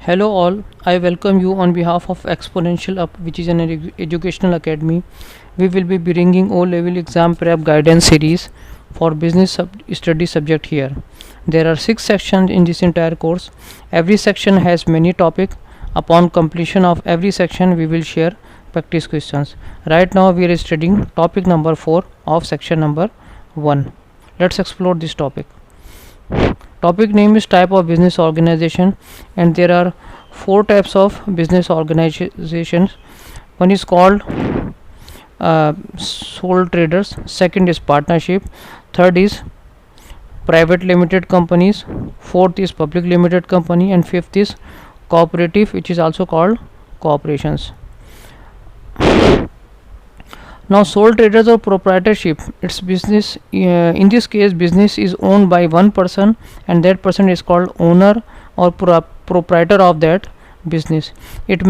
Hello all, I welcome you on behalf of Exponential Up, which is an educational academy. We will be bringing O-level exam prep guidance series for business study subject here. There are 6 sections in this entire course. Every section has many topics. Upon completion of every section, we will share practice questions. Right now, we are studying topic number 4 of section number 1. Let's explore this topic. Topic name is type of business organization, and there are 4 types of business organizations. One is called sole traders, second is partnership, third is private limited companies, fourth is public limited company, and fifth is cooperative, which is also called corporations. Now sole traders or proprietorship, it's business. In this case, business is owned by one person, and that person is called owner or proprietor of that business. Its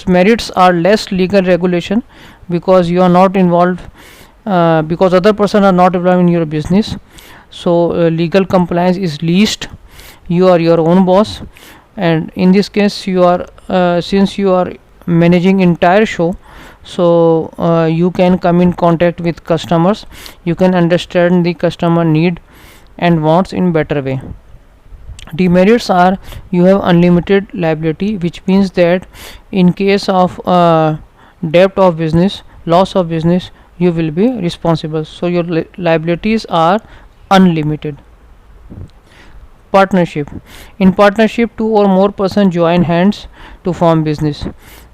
merits are less legal regulation because you are not involved, because other person are not involved in your business. So legal compliance is least. You are your own boss, and in this case, you are since you are managing entire show, so you can come in contact with customers. You can understand the customer need and wants in better way. Demerits are you have unlimited liability, which means that in case of debt of business, loss of business, you will be responsible, so your liabilities are unlimited. Partnership, in partnership, two or more persons join hands to form business.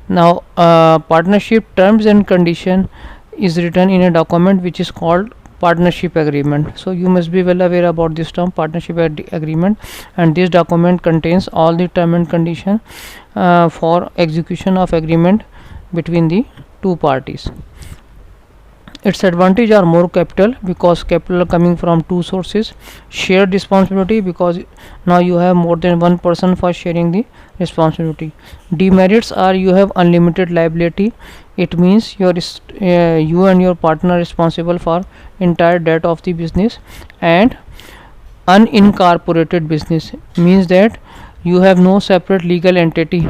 Now partnership terms and condition is written in a document which is called partnership agreement. So you must be well aware about this term, partnership agreement, and this document contains all the term and condition for execution of agreement between the two parties. Its advantage are more capital because capital are coming from two sources. Shared responsibility because now you have more than one person for sharing the responsibility. Demerits are you have unlimited liability. It means you and your partner responsible for entire debt of the business. And unincorporated business means that you have no separate legal entity.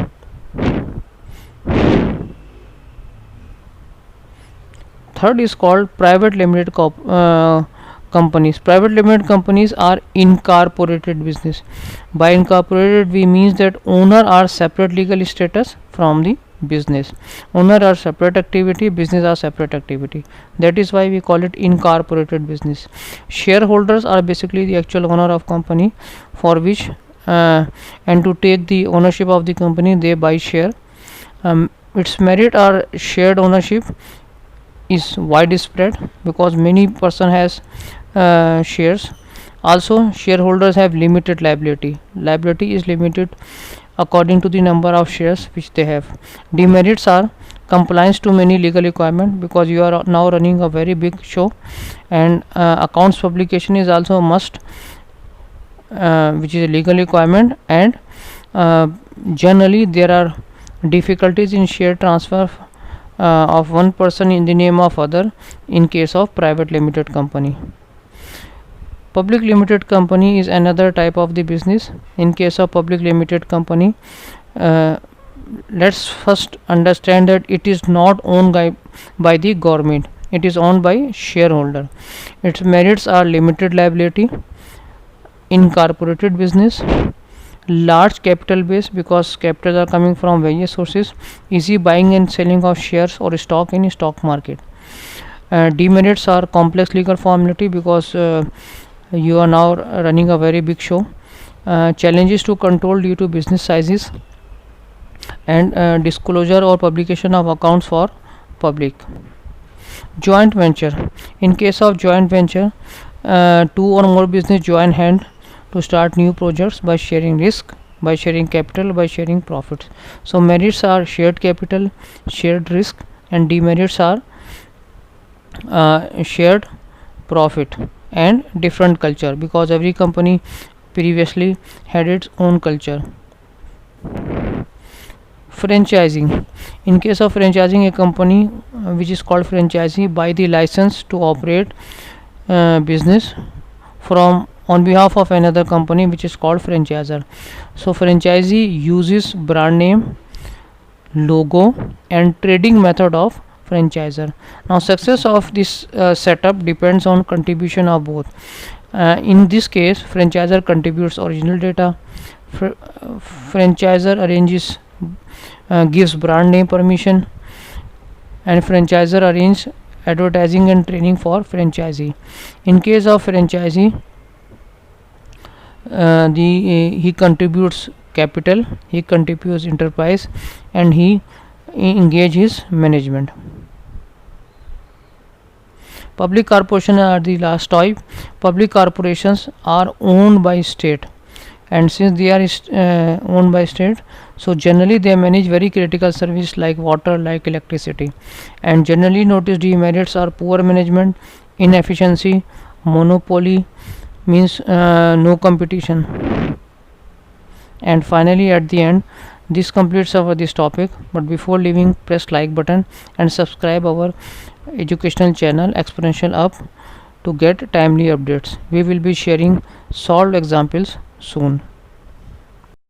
Third is called private limited companies. Private limited companies are incorporated business. By incorporated, we means that owner are separate legal status from the business. Owner are separate activity, business are separate activity. That is why we call it incorporated business. Shareholders are basically the actual owner of company, for which and to take the ownership of the company, they buy share. Its merit are shared ownership is widespread because many person has shares. Also shareholders have limited liability. Liability is limited according to the number of shares which they have. Demerits are compliance to many legal requirement because you are now running a very big show, and accounts publication is also a must, which is a legal requirement. And generally there are difficulties in share transfer of one person in the name of other in case of private limited company. Public limited company is another type of the business. In case of public limited company, let's first understand that it is not owned by the government, it is owned by shareholder. Its merits are limited liability, incorporated business, large capital base because capitals are coming from various sources, easy buying and selling of shares or stock in stock market. Demerits are complex legal formality because you are now running a very big show. Challenges to control due to business sizes, and disclosure or publication of accounts for public. Joint venture, in case of joint venture, two or more business join hand to start new projects by sharing risk, by sharing capital, by sharing profits. So merits are shared capital, shared risk, and demerits are shared profit and different culture because every company previously had its own culture. Franchising, in case of franchising, a company which is called franchisee buy the license to operate business from on behalf of another company, which is called franchisor. So franchisee uses brand name, logo and trading method of franchisor. Now success of this setup depends on contribution of both. In this case, franchisor contributes original data, franchisor arranges gives brand name permission, and franchisor arranges advertising and training for franchisee. In case of franchisee, he contributes capital, he contributes enterprise, and he engage his management. Public corporation are the last type. Public corporations are owned by state, and since they are owned by state, so generally they manage very critical service like water, like electricity, and generally notice demerits are poor management, inefficiency, monopoly, means no competition. And finally at the end, this completes our this topic, but before leaving, press like button and subscribe our educational channel Exponential Up to get timely updates. We will be sharing solved examples soon.